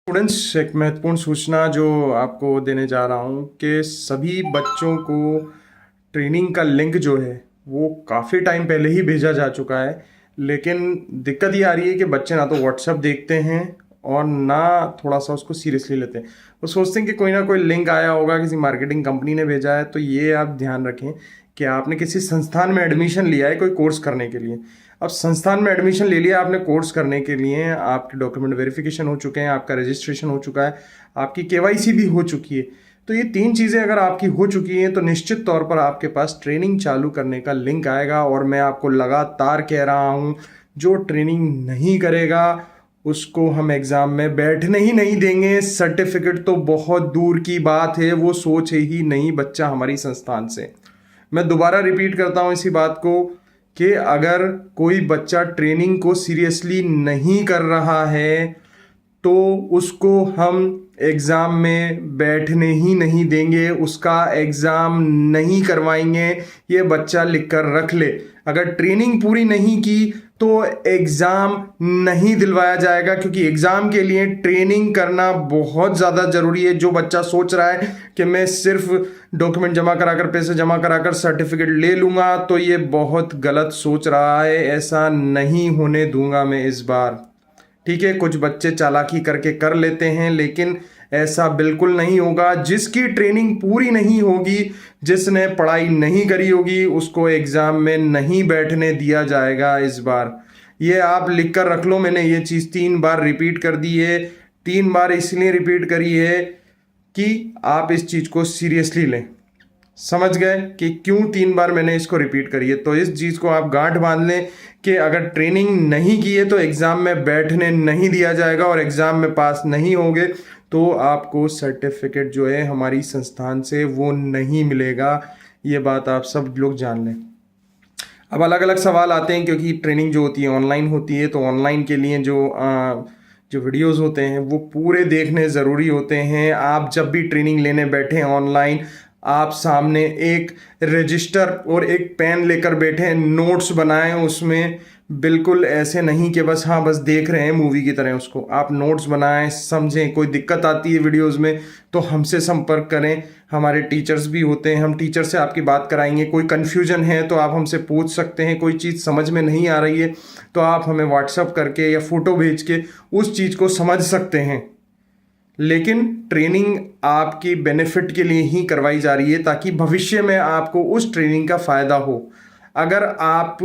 Students, एक महत्वपूर्ण सूचना जो आपको देने जा रहा हूँ कि सभी बच्चों को ट्रेनिंग का लिंक जो है वो काफ़ी टाइम पहले ही भेजा जा चुका है। लेकिन दिक्कत ये आ रही है कि बच्चे ना तो व्हाट्सएप देखते हैं और ना थोड़ा सा उसको सीरियसली लेते हैं। वो सोचते हैं कि कोई ना कोई लिंक आया होगा, किसी मार्केटिंग कंपनी ने भेजा है। तो ये आप ध्यान रखें कि आपने किसी संस्थान में एडमिशन लिया है कोई कोर्स करने के लिए। अब संस्थान में एडमिशन ले लिया आपने कोर्स करने के लिए, आपके डॉक्यूमेंट वेरिफिकेशन हो चुके हैं, आपका रजिस्ट्रेशन हो चुका है, आपकी केवाईसी भी हो चुकी है। तो ये तीन चीज़ें अगर आपकी हो चुकी हैं तो निश्चित तौर पर आपके पास ट्रेनिंग चालू करने का लिंक आएगा। और मैं आपको लगातार कह रहा हूँ, जो ट्रेनिंग नहीं करेगा उसको हम एग्ज़ाम में बैठने ही नहीं देंगे। सर्टिफिकेट तो बहुत दूर की बात है, वो सोचे ही नहीं बच्चा हमारी संस्थान से। मैं दोबारा रिपीट करता हूँ इसी बात को कि अगर कोई बच्चा ट्रेनिंग को सीरियसली नहीं कर रहा है तो उसको हम एग्ज़ाम में बैठने ही नहीं देंगे, उसका एग्ज़ाम नहीं करवाएंगे। ये बच्चा लिख कर रख ले, अगर ट्रेनिंग पूरी नहीं की तो एग्ज़ाम नहीं दिलवाया जाएगा, क्योंकि एग्ज़ाम के लिए ट्रेनिंग करना बहुत ज़्यादा ज़रूरी है। जो बच्चा सोच रहा है कि मैं सिर्फ डॉक्यूमेंट जमा करा कर, पैसे जमा करा कर सर्टिफिकेट ले लूँगा, तो ये बहुत गलत सोच रहा है। ऐसा नहीं होने दूंगा मैं इस बार। ठीक है, कुछ बच्चे चालाकी करके कर लेते हैं, लेकिन ऐसा बिल्कुल नहीं होगा। जिसकी ट्रेनिंग पूरी नहीं होगी, जिसने पढ़ाई नहीं करी होगी, उसको एग्ज़ाम में नहीं बैठने दिया जाएगा इस बार। ये आप लिख कर रख लो, मैंने ये चीज़ 3 बार रिपीट कर दी है। 3 बार इसलिए रिपीट करी है कि आप इस चीज़ को सीरियसली लें। समझ गए कि क्यों 3 बार मैंने इसको रिपीट करी है? तो इस चीज़ को आप गांठ बांध लें कि अगर ट्रेनिंग नहीं की है तो एग्ज़ाम में बैठने नहीं दिया जाएगा, और एग्ज़ाम में पास नहीं होगे तो आपको सर्टिफिकेट जो है हमारी संस्थान से वो नहीं मिलेगा। ये बात आप सब लोग जान लें। अब अलग अलग सवाल आते हैं, क्योंकि ट्रेनिंग जो होती है ऑनलाइन होती है, तो ऑनलाइन के लिए जो वीडियोस होते हैं वो पूरे देखने ज़रूरी होते हैं। आप जब भी ट्रेनिंग लेने बैठे ऑनलाइन, आप सामने एक रजिस्टर और एक पेन लेकर बैठे, नोट्स बनाएं। उसमें बिल्कुल ऐसे नहीं कि बस बस देख रहे हैं मूवी की तरह उसको। आप नोट्स बनाएं, समझें। कोई दिक्कत आती है वीडियोस में तो हमसे संपर्क करें, हमारे टीचर्स भी होते हैं, हम टीचर से आपकी बात कराएंगे। कोई कन्फ्यूजन है तो आप हमसे पूछ सकते हैं। कोई चीज़ समझ में नहीं आ रही है तो आप हमें व्हाट्सअप करके या फ़ोटो भेज के उस चीज़ को समझ सकते हैं। लेकिन ट्रेनिंग आपकी बेनिफिट के लिए ही करवाई जा रही है, ताकि भविष्य में आपको उस ट्रेनिंग का फ़ायदा हो। अगर आप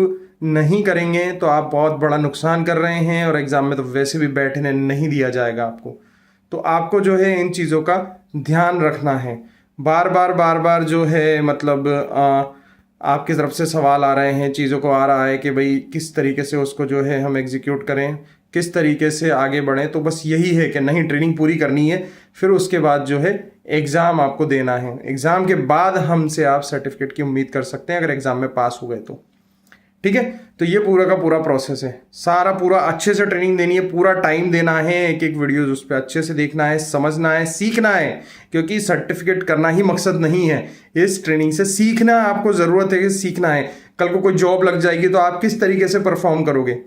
नहीं करेंगे तो आप बहुत बड़ा नुकसान कर रहे हैं, और एग्ज़ाम में तो वैसे भी बैठने नहीं दिया जाएगा आपको। तो आपको जो है इन चीज़ों का ध्यान रखना है। बार बार जो है मतलब आपकी तरफ से सवाल आ रहे हैं, चीज़ों को आ रहा है कि भाई किस तरीके से उसको जो है हम एग्जीक्यूट करें, किस तरीके से आगे बढ़ें। तो बस यही है कि नहीं, ट्रेनिंग पूरी करनी है, फिर उसके बाद जो है एग्ज़ाम आपको देना है। एग्ज़ाम के बाद हमसे आप सर्टिफिकेट की उम्मीद कर सकते हैं, अगर एग्ज़ाम में पास हो गए तो। ठीक है, तो ये पूरा का पूरा प्रोसेस है। सारा पूरा अच्छे से ट्रेनिंग देनी है, पूरा टाइम देना है, एक एक वीडियोस उस पर अच्छे से देखना है, समझना है, सीखना है। क्योंकि सर्टिफिकेट करना ही मकसद नहीं है, इस ट्रेनिंग से सीखना आपको ज़रूरत है कि सीखना है। कल को कोई जॉब लग जाएगी तो आप किस तरीके से परफॉर्म करोगे।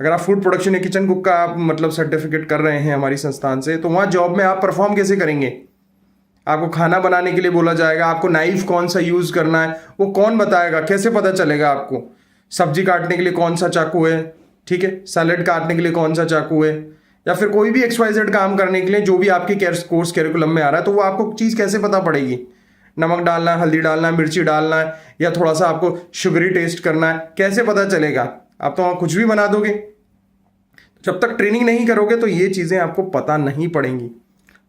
अगर आप फूड प्रोडक्शन या किचन कुक का आप मतलब सर्टिफिकेट कर रहे हैं हमारी संस्थान से, तो वहाँ जॉब में आप परफॉर्म कैसे करेंगे? आपको खाना बनाने के लिए बोला जाएगा, आपको नाइफ कौन सा यूज़ करना है वो कौन बताएगा? कैसे पता चलेगा आपको? सब्जी काटने के लिए कौन सा चाकू है, ठीक है, सैलेड काटने के लिए कौन सा चाकू है, या फिर कोई भी XYZ काम करने के लिए जो भी आपके कोर्स कैरिकुलम में आ रहा है, तो वो आपको चीज़ कैसे पता पड़ेगी? नमक डालना है, हल्दी डालना है, मिर्ची डालना है, या थोड़ा सा आपको शुगरी टेस्ट करना है, कैसे पता चलेगा? आप तो वहाँ कुछ भी बना दोगे। जब तक ट्रेनिंग नहीं करोगे तो ये चीज़ें आपको पता नहीं पड़ेंगी।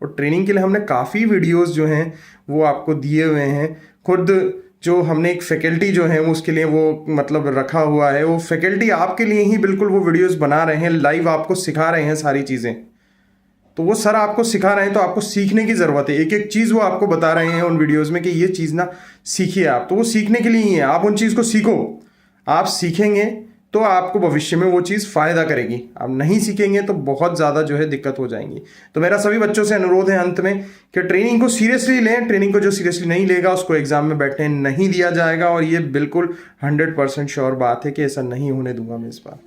और ट्रेनिंग के लिए हमने काफ़ी वीडियोस जो हैं वो आपको दिए हुए हैं। खुद जो हमने एक फैकल्टी जो है वो उसके लिए वो मतलब रखा हुआ है, वो फैकल्टी आपके लिए ही बिल्कुल वो वीडियोस बना रहे हैं, लाइव आपको सिखा रहे हैं सारी चीज़ें। तो वो सर आपको सिखा रहे हैं तो आपको सीखने की ज़रूरत है। एक एक चीज़ वो आपको बता रहे हैं उन वीडियोज़ में कि ये चीज़ ना सीखिए आप, तो वो सीखने के लिए ही है। आप उन चीज़ को सीखो, आप सीखेंगे तो आपको भविष्य में वो चीज़ फ़ायदा करेगी। आप नहीं सीखेंगे तो बहुत ज़्यादा जो है दिक्कत हो जाएंगी। तो मेरा सभी बच्चों से अनुरोध है अंत में कि ट्रेनिंग को सीरियसली लें। ट्रेनिंग को जो सीरियसली नहीं लेगा उसको एग्ज़ाम में बैठने नहीं दिया जाएगा, और ये बिल्कुल 100% श्योर बात है कि ऐसा नहीं होने दूंगा मैं इस बार।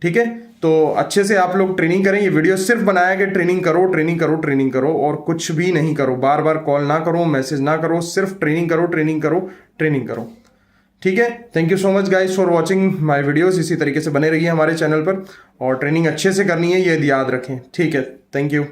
ठीक है, तो अच्छे से आप लोग ट्रेनिंग करें। ये वीडियो सिर्फ बनाया कि ट्रेनिंग करो ट्रेनिंग करो ट्रेनिंग करो, और कुछ भी नहीं करो, बार बार कॉल ना करो, मैसेज ना करो, सिर्फ ट्रेनिंग करो ट्रेनिंग करो ट्रेनिंग करो। ठीक है, thank you so much guys for watching my videos. इसी तरीके से बने रहिए हमारे चैनल पर, और ट्रेनिंग अच्छे से करनी है ये याद रखें। ठीक है, थैंक यू।